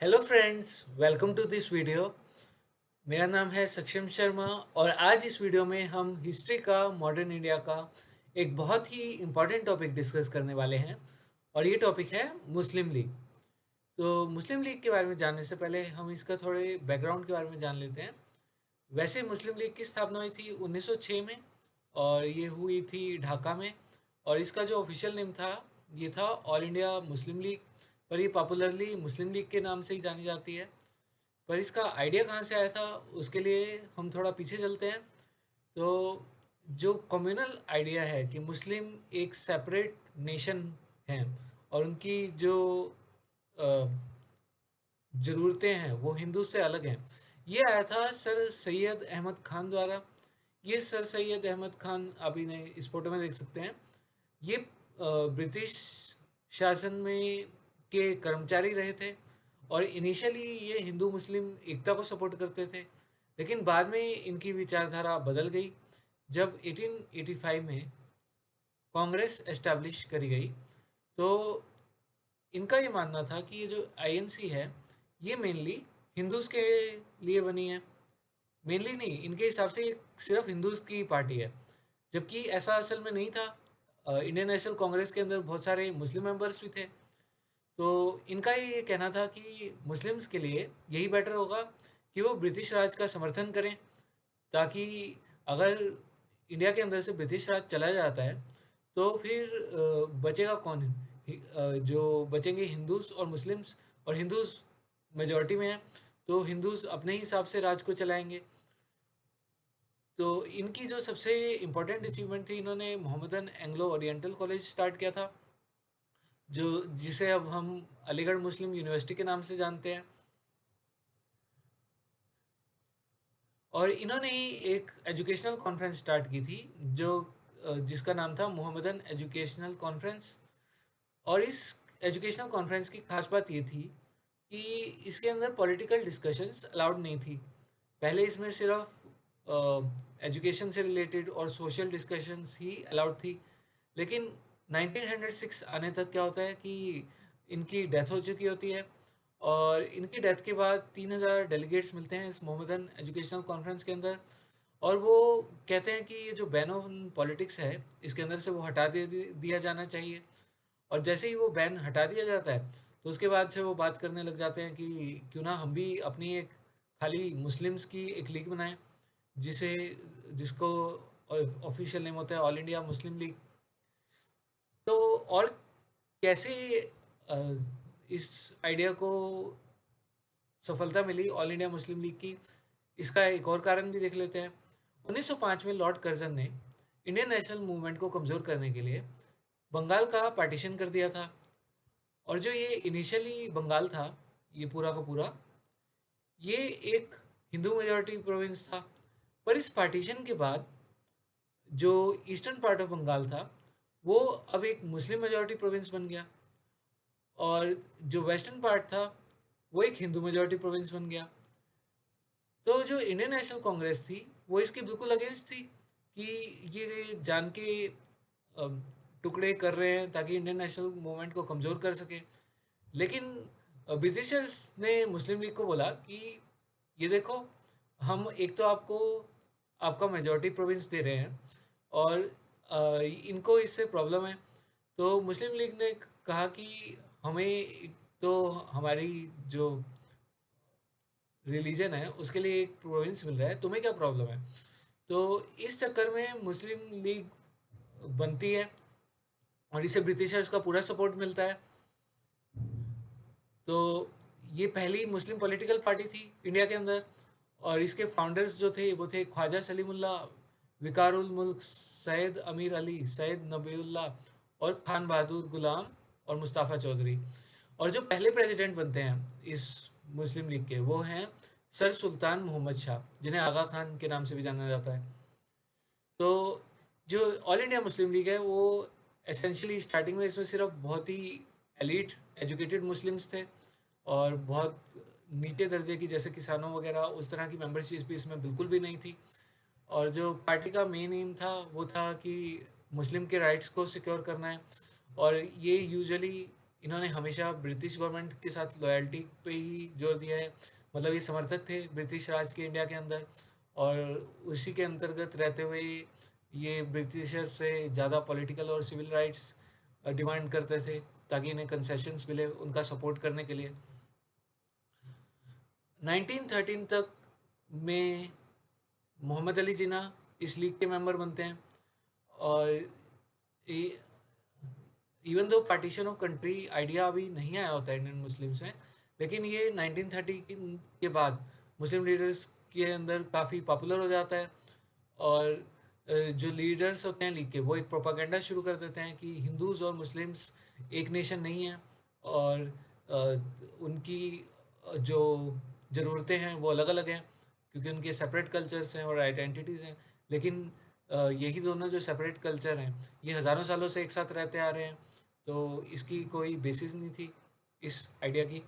Hello friends, welcome to this video. मेरा नाम है सक्षम शर्मा और आज इस वीडियो में हम हिस्ट्री का, मॉडर्न इंडिया का एक बहुत ही इम्पॉर्टेंट टॉपिक डिस्कस करने वाले हैं। और ये टॉपिक है मुस्लिम लीग। तो मुस्लिम लीग के बारे में जानने से पहले हम इसका थोड़े बैकग्राउंड के बारे में जान लेते हैं। वैसे मुस्लिम लीग की स्थापना हुई थी 1906 में और ये हुई थी ढाका में। और इसका जो ऑफिशियल नेम था ये था ऑल इंडिया मुस्लिम लीग, पर ये पॉपुलरली मुस्लिम लीग के नाम से ही जानी जाती है। पर इसका आइडिया कहाँ से आया था उसके लिए हम थोड़ा पीछे चलते हैं। तो जो कम्युनल आइडिया है कि मुस्लिम एक सेपरेट नेशन हैं और उनकी जो ज़रूरतें हैं वो हिंदू से अलग हैं, ये आया था सर सैयद अहमद खान द्वारा। ये सर सैयद अहमद खान आप इन्हें इस फोटो में देख सकते हैं। ये ब्रिटिश शासन में के कर्मचारी रहे थे और इनिशियली ये हिंदू मुस्लिम एकता को सपोर्ट करते थे, लेकिन बाद में इनकी विचारधारा बदल गई जब 1885 में कांग्रेस एस्टैब्लिश करी गई। तो इनका ये मानना था कि ये जो आईएनसी है ये मेनली हिंदूज़ के लिए बनी है। मेनली नहीं, इनके हिसाब से ये सिर्फ हिंदूज़ की पार्टी है, जबकि ऐसा असल में नहीं था। इंडियन नेशनल कांग्रेस के अंदर बहुत सारे मुस्लिम मेंबर्स भी थे। तो इनका ये कहना था कि मुस्लिम्स के लिए यही बेटर होगा कि वो ब्रिटिश राज का समर्थन करें, ताकि अगर इंडिया के अंदर से ब्रिटिश राज चला जाता है तो फिर बचेगा कौन? जो बचेंगे हिंदूज और मुस्लिम्स। और हिंदूज मेजॉरिटी में हैं, तो हिंदूज अपने हिसाब से राज को चलाएंगे। तो इनकी जो सबसे इम्पोर्टेंट अचीवमेंट थी, इन्होंने Mohammedan Anglo oriental college start किया था, जो जिसे अब हम अलीगढ़ मुस्लिम यूनिवर्सिटी के नाम से जानते हैं। और इन्होंने ही एक एजुकेशनल कॉन्फ्रेंस स्टार्ट की थी जो जिसका नाम था मोहम्मदन एजुकेशनल कॉन्फ्रेंस। और इस एजुकेशनल कॉन्फ्रेंस की खास बात ये थी कि इसके अंदर पॉलिटिकल डिस्कशंस अलाउड नहीं थी। पहले इसमें सिर्फ एजुकेशन से रिलेटेड और सोशल डिस्कशंस ही अलाउड थी, लेकिन 1906 आने तक क्या होता है कि इनकी डेथ हो चुकी होती है। और इनकी डेथ के बाद 3000 डेलीगेट्स मिलते हैं इस मोहम्मदन एजुकेशनल कॉन्फ्रेंस के अंदर। और वो कहते हैं कि ये जो बैन ऑन पॉलिटिक्स है इसके अंदर से वो हटा दिया जाना चाहिए। और जैसे ही वो बैन हटा दिया जाता है तो उसके बाद से वो बात करने लग जाते हैं कि क्यों ना हम भी अपनी एक खाली मुस्लिम्स की एक लीग बनाएं, जिसे जिसको ऑफिशियल नेम होता है ऑल इंडिया मुस्लिम लीग। तो और कैसे अ, इस आइडिया को सफलता मिली ऑल इंडिया मुस्लिम लीग की, इसका एक और कारण भी देख लेते हैं। 1905 में लॉर्ड कर्जन ने इंडियन नेशनल मूवमेंट को कमज़ोर करने के लिए बंगाल का पार्टीशन कर दिया था। और जो ये इनिशियली बंगाल था, ये पूरा का पूरा, ये एक हिंदू मेजॉरिटी प्रोविंस था। पर इस पार्टीशन के बाद जो ईस्टर्न पार्ट ऑफ बंगाल था वो अब एक मुस्लिम मेजॉरिटी प्रोविंस बन गया। और जो वेस्टर्न पार्ट था वो एक हिंदू मेजॉरिटी प्रोविंस बन गया। तो जो इंडियन नेशनल कांग्रेस थी वो इसके बिल्कुल अगेंस्ट थी कि ये जान के अ, टुकड़े कर रहे हैं ताकि इंडियन नेशनल मूवमेंट को कमज़ोर कर सके। लेकिन ब्रिटिशर्स ने मुस्लिम लीग को बोला कि ये देखो, हम एक तो आपको आपका मेजॉरिटी प्रोविंस दे रहे हैं और इनको इससे प्रॉब्लम है। तो मुस्लिम लीग ने कहा कि हमें एक तो हमारी जो रिलीजन है उसके लिए एक प्रोविंस मिल रहा है, तुम्हें क्या प्रॉब्लम है? तो इस चक्कर में मुस्लिम लीग बनती है और इसे ब्रिटिशर्स का पूरा सपोर्ट मिलता है। तो ये पहली मुस्लिम पॉलिटिकल पार्टी थी इंडिया के अंदर। और इसके फाउंडर्स जो थे वो थे ख्वाजा सलीमुल्लाह, विकारुल मुल्क, सैयद अमीर अली, सैयद नबीउल्लाह और खान बहादुर गुलाम और मुस्तफ़ा चौधरी। और जो पहले प्रेसिडेंट बनते हैं इस मुस्लिम लीग के वो हैं सर सुल्तान मोहम्मद शाह, जिन्हें आगा खान के नाम से भी जाना जाता है। तो जो ऑल इंडिया मुस्लिम लीग है वो एसेंशियली स्टार्टिंग में इसमें सिर्फ बहुत ही एलीट एजुकेटेड मुस्लिम्स थे और बहुत नीचे दर्जे की जैसे किसानों वगैरह उस तरह की मेंबरशिप भी इसमें बिल्कुल भी नहीं थी। और जो पार्टी का मेन एम था वो था कि मुस्लिम के राइट्स को सिक्योर करना है। और ये यूजुअली इन्होंने हमेशा ब्रिटिश गवर्नमेंट के साथ लॉयल्टी पे ही जोर दिया है, मतलब ये समर्थक थे ब्रिटिश राज के इंडिया के अंदर, और उसी के अंतर्गत रहते हुए ये ब्रिटिशर से ज़्यादा पॉलिटिकल और सिविल राइट्स डिमांड करते थे ताकि इन्हें कंसेशंस मिले उनका सपोर्ट करने के लिए। 1913 तक में मोहम्मद अली जिन्ना इस लीग के मेंबर बनते हैं, और even though partition of country idea अभी नहीं आया होता है इंडियन मुस्लिम्स में, लेकिन ये 1930 के बाद मुस्लिम लीडर्स के अंदर काफ़ी पॉपुलर हो जाता है। और जो लीडर्स होते हैं लीग के, वो एक प्रोपागेंडा शुरू कर देते हैं कि हिंदूज़ और मुस्लिम्स एक नेशन नहीं है, और उनकी जो ज़रूरतें हैं वो अलग अलग हैं, क्योंकि उनके सेपरेट कल्चर्स हैं और आइडेंटिटीज़ हैं। लेकिन यही दोनों जो सेपरेट कल्चर हैं ये हज़ारों सालों से एक साथ रहते आ रहे हैं, तो इसकी कोई बेसिस नहीं थी इस आइडिया की।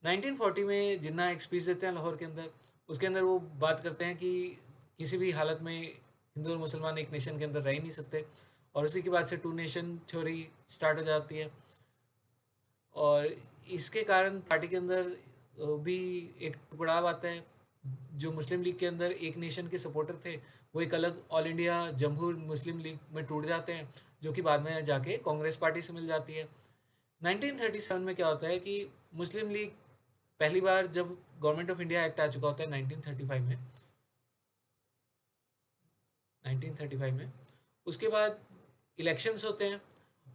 1940 में जिन्ना एक स्पीच देते हैं लाहौर के अंदर, उसके अंदर वो बात करते हैं कि किसी भी हालत में हिंदू और मुसलमान एक नेशन के अंदर रह ही नहीं सकते, और उसी के बाद से टू नेशन थ्योरी स्टार्ट हो जाती है। और इसके कारण पार्टी के अंदर भी एक टुकड़ाव आता है। जो मुस्लिम लीग के अंदर एक नेशन के सपोर्टर थे वो एक अलग ऑल इंडिया जमहूर मुस्लिम लीग में टूट जाते हैं, जो कि बाद में जाके कांग्रेस पार्टी से मिल जाती है। 1937 में क्या होता है कि मुस्लिम लीग पहली बार, जब गवर्नमेंट ऑफ इंडिया एक्ट आ चुका होता है 1935 में, उसके बाद इलेक्शंस होते हैं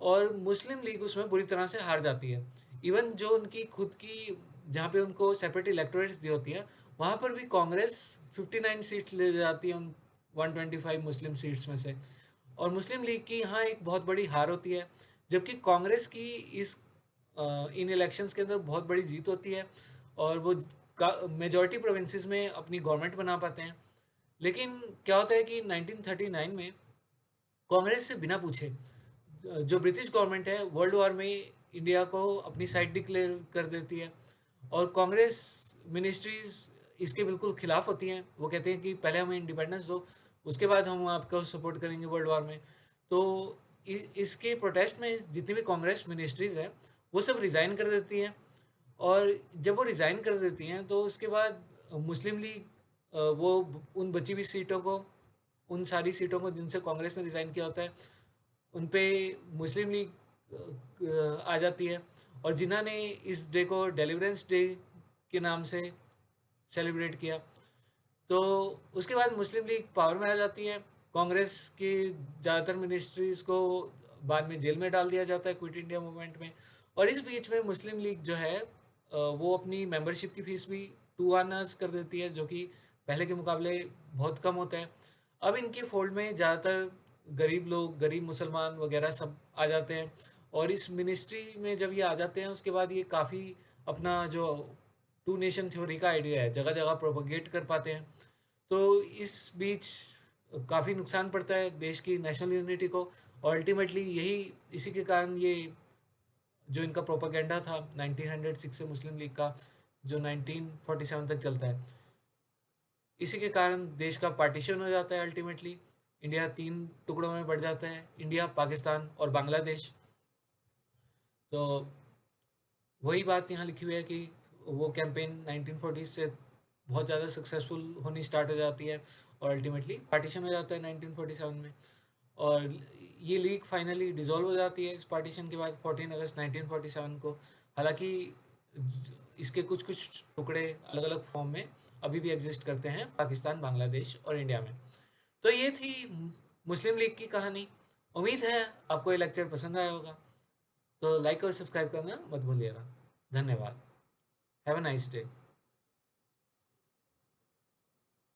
और मुस्लिम लीग उसमें बुरी तरह से हार जाती है। इवन जो उनकी खुद की, जहाँ पे उनको सेपरेट इलेक्टोरेट्स दी होती है, वहाँ पर भी कांग्रेस 59 सीट्स ले जाती है उन 125 मुस्लिम सीट्स में से, और मुस्लिम लीग की यहाँ एक बहुत बड़ी हार होती है, जबकि कांग्रेस की इस इन इलेक्शंस के अंदर बहुत बड़ी जीत होती है, और वो मेजॉरिटी प्रोविंसेस में अपनी गवर्नमेंट बना पाते हैं। लेकिन क्या होता है कि 1939 में कांग्रेस से बिना पूछे जो ब्रिटिश गवर्नमेंट है वर्ल्ड वॉर में इंडिया को अपनी साइड डिक्लेयर कर देती है, और कांग्रेस मिनिस्ट्रीज इसके बिल्कुल खिलाफ होती हैं। वो कहते हैं कि पहले हमें इंडिपेंडेंस दो, उसके बाद हम आपको सपोर्ट करेंगे वर्ल्ड वॉर में। तो इसके प्रोटेस्ट में जितनी भी कांग्रेस मिनिस्ट्रीज हैं वो सब रिज़ाइन कर देती हैं, और जब वो रिज़ाइन कर देती हैं तो उसके बाद मुस्लिम लीग वो उन बची हुई सीटों को, उन सारी सीटों को जिनसे कांग्रेस ने रिज़ाइन किया होता है, उन पे मुस्लिम लीग आ जाती है। और जिन्हों ने इस डे को डेलिवरेंस डे के नाम से सेलिब्रेट किया, तो उसके बाद मुस्लिम लीग पावर में आ जाती है। कांग्रेस की ज़्यादातर मिनिस्ट्रीज़ को बाद में जेल में डाल दिया जाता है क्विट इंडिया मूवमेंट में। और इस बीच में मुस्लिम लीग जो है वो अपनी मेंबरशिप की फ़ीस भी 2 आनाज़ कर देती है, जो कि पहले के मुकाबले बहुत कम होता है। अब इनके फोल्ड में ज़्यादातर गरीब लोग, गरीब मुसलमान वगैरह सब आ जाते हैं, और इस मिनिस्ट्री में जब ये आ जाते हैं उसके बाद ये काफ़ी अपना जो टू नेशन थ्योरी का आइडिया है जगह जगह प्रोपगेट कर पाते हैं। तो इस बीच काफ़ी नुकसान पड़ता है देश की नेशनल यूनिटी को, और अल्टीमेटली यही, इसी के कारण ये जो इनका प्रोपागेंडा था 1906 से मुस्लिम लीग का, जो 1947 तक चलता है, इसी के कारण देश का पार्टीशन हो जाता है। अल्टीमेटली इंडिया 3 टुकड़ों में बढ़ जाता है, इंडिया, पाकिस्तान और बांग्लादेश। तो वही बात यहाँ लिखी हुई है कि वो कैंपेन 1940 से बहुत ज़्यादा सक्सेसफुल होनी स्टार्ट हो जाती है, और अल्टीमेटली पार्टीशन हो जाता है 1947 में, और ये लीग फाइनली डिसॉल्व हो जाती है इस पार्टीशन के बाद 14 अगस्त 1947 को। हालांकि इसके कुछ कुछ टुकड़े अलग अलग फॉर्म में अभी भी एग्जिस्ट करते हैं पाकिस्तान, बांग्लादेश और इंडिया में। तो ये थी मुस्लिम लीग की कहानी। उम्मीद है आपको ये लेक्चर पसंद आया होगा, तो लाइक और सब्सक्राइब करना मत भूलिएगा। धन्यवाद। Have a nice day.